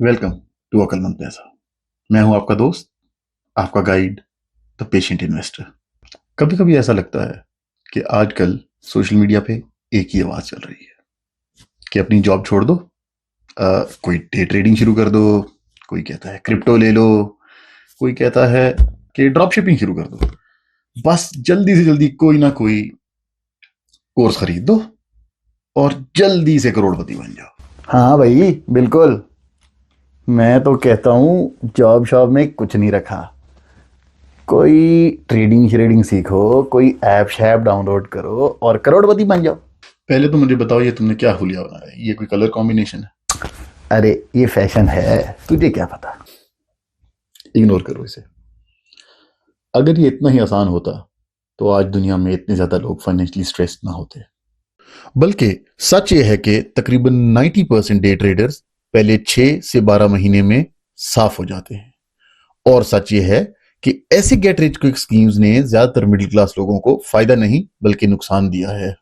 Welcome to अकलमंद पैसा। मैं हूं आपका दोस्त, आपका गाइड, द पेशेंट इन्वेस्टर। कभी कभी ऐसा लगता है कि आजकल सोशल मीडिया पे एक ही आवाज चल रही है कि अपनी जॉब छोड़ दो, कोई डे ट्रेडिंग शुरू कर दो, कोई कहता है क्रिप्टो ले लो, कोई कहता है कि ड्रॉप शिपिंग शुरू कर दो। बस जल्दी से जल्दी कोई ना कोई कोर्स खरीद दो और जल्दी से करोड़पति बन जाओ। हाँ भाई, बिल्कुल। मैं तो कहता हूँ जॉब शॉब में कुछ नहीं रखा। कोई ट्रेडिंग श्रेडिंग सीखो, कोई ऐप शैप डाउनलोड करो और करोड़पति बन जाओ। पहले तो मुझे बताओ, ये तुमने क्या हुलिया बनाया है? ये कोई कलर कॉम्बिनेशन है? अरे ये फैशन है, तुझे क्या पता। इग्नोर करो इसे। अगर ये इतना ही आसान होता तो आज दुनिया में इतने ज्यादा लोग फाइनेंशियली स्ट्रेस्ड ना होते। बल्कि सच ये है कि तकरीबन 90% डे ट्रेडर्स पहले 6 से 12 महीने में साफ हो जाते हैं। और सच ये है कि ऐसे गेट रिच क्विक स्कीम्स ने ज्यादातर मिडिल क्लास लोगों को फायदा नहीं बल्कि नुकसान दिया है।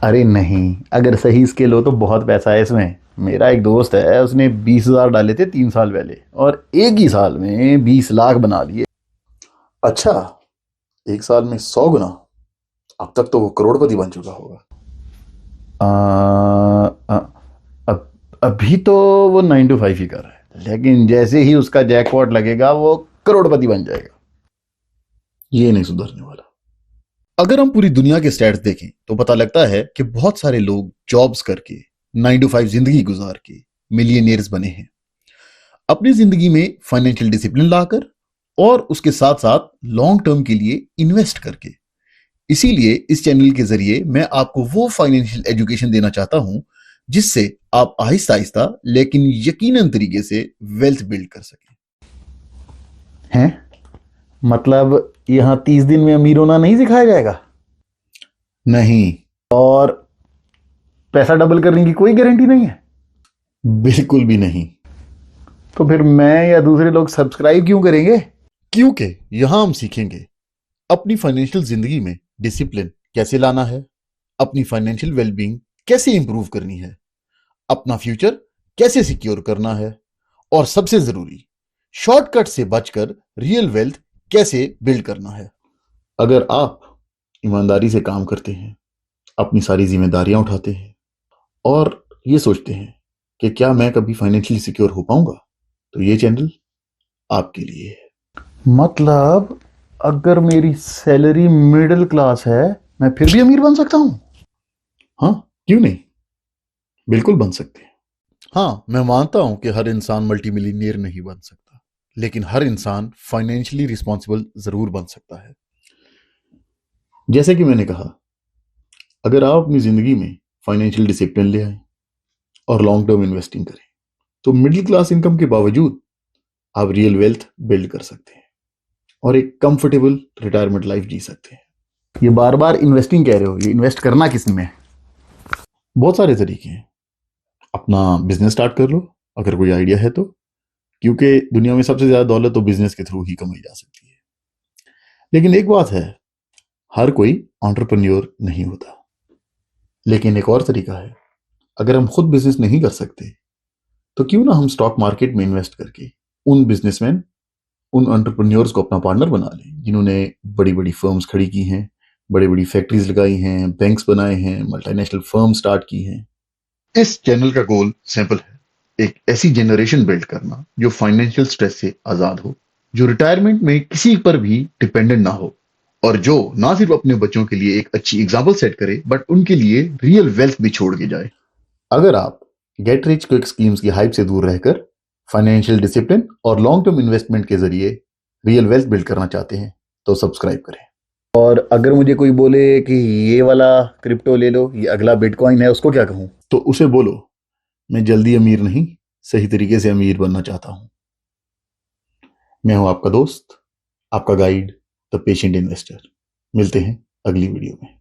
अरे नहीं, अगर सही स्किल हो तो बहुत पैसा है इसमें। मेरा एक दोस्त है, उसने 20,000 डाले थे 3 साल पहले और एक ही साल में 20 लाख बना लिए। अच्छा, एक साल में 100 गुना? अब तक तो वो करोड़पति बन चुका होगा। आ, आ, अब अभी तो वो 9 to 5 ही कर रहा है, लेकिन जैसे ही उसका जैकपॉट लगेगा वो करोड़पति बन जाएगा। ये नहीं सुधरने वाला। अगर हम पूरी दुनिया के स्टैट्स देखें तो पता लगता है कि बहुत सारे लोग जॉब्स करके 9 to 5 जिंदगी गुजार के मिलियनियर्स बने हैं, अपनी जिंदगी में फाइनेंशियल डिसिप्लिन लाकर और उसके साथ साथ लॉन्ग टर्म के लिए इन्वेस्ट करके। इसीलिए इस चैनल के जरिए मैं आपको वो फाइनेंशियल एजुकेशन देना चाहता हूं जिससे आप आहिस्ता आहिस्ता लेकिन यकीनन तरीके से वेल्थ बिल्ड कर सकें। हैं? मतलब यहाँ 30 दिन में अमीर होना नहीं सिखाया जाएगा? नहीं, और पैसा डबल करने की कोई गारंटी नहीं है? बिल्कुल भी नहीं। तो फिर मैं या दूसरे लोग सब्सक्राइब क्यों करेंगे? क्योंकि यहां हम सीखेंगे अपनी फाइनेंशियल जिंदगी में डिसिप्लिन कैसे लाना है, अपनी फाइनेंशियल वेलबींग कैसे इंप्रूव करनी है, अपना फ्यूचर कैसे सिक्योर करना है और सबसे जरूरी शॉर्टकट से बचकर रियल वेल्थ कैसे बिल्ड करना है। अगर आप ईमानदारी से काम करते हैं, अपनी सारी जिम्मेदारियां उठाते हैं और ये सोचते हैं कि क्या मैं कभी फाइनेंशियली सिक्योर हो पाऊंगा, तो ये चैनल आपके लिए है। मतलब अगर मेरी सैलरी मिडिल क्लास है, मैं फिर भी अमीर बन सकता हूँ? हाँ, क्यों नहीं, बिल्कुल बन सकते हैं। हाँ, मैं मानता हूं कि हर इंसान मल्टी मिलीनियर नहीं बन सकता, लेकिन हर इंसान फाइनेंशियली रिस्पॉन्सिबल जरूर बन सकता है। जैसे कि मैंने कहा, अगर आप अपनी जिंदगी में फाइनेंशियल डिसिप्लिन ले आए और लॉन्ग टर्म इन्वेस्टिंग करें तो मिडिल क्लास इनकम के बावजूद आप रियल वेल्थ बिल्ड कर सकते हैं और एक कंफर्टेबल रिटायरमेंट लाइफ जी सकते हैं। ये बार बार इन्वेस्टिंग कह रहे हो, ये इन्वेस्ट करना किस में? बहुत सारे तरीके हैं। अपना बिजनेस स्टार्ट कर लो अगर कोई आइडिया है तो, क्योंकि दुनिया में सबसे ज्यादा दौलत तो बिजनेस के थ्रू ही कमाई जा सकती है। लेकिन एक बात है, हर कोई एंटरप्रेन्योर नहीं होता। लेकिन एक और तरीका है, अगर हम खुद बिजनेस नहीं कर सकते तो क्यों ना हम स्टॉक मार्केट में इन्वेस्ट करके उन बिजनेसमैन, उन एंटरप्रेन्योर्स को अपना पार्टनर बना लें जिन्होंने बड़ी बड़ी फर्म्स खड़ी की हैं, बड़ी बड़ी फैक्ट्रीज लगाई हैं, बैंक्स बनाए हैं, मल्टीनेशनल फर्म स्टार्ट की हैं। इस चैनल का गोल सिंपल है, एक ऐसी जनरेशन बिल्ड करना जो फाइनेंशियल स्ट्रेस से आजाद हो, जो रिटायरमेंट में किसी पर भी डिपेंडेंट ना हो और जो ना सिर्फ अपने बच्चों के लिए एक अच्छी एग्जाम्पल सेट करे बट उनके लिए रियल वेल्थ भी छोड़ के जाए। अगर आप गेट रिच क्विक स्कीम्स की हाइप से दूर रहकर फाइनेंशियल डिसिप्लिन और लॉन्ग टर्म इन्वेस्टमेंट के जरिए रियल वेल्थ बिल्ड करना चाहते हैं तो सब्सक्राइब करें। और अगर मुझे कोई बोले कि ये वाला क्रिप्टो ले लो, ये अगला बिटकॉइन है, उसको क्या कहूँ? तो उसे बोलो, मैं जल्दी अमीर नहीं, सही तरीके से अमीर बनना चाहता हूं। मैं हूं आपका दोस्त, आपका गाइड, द पेशेंट इन्वेस्टर। मिलते हैं अगली वीडियो में।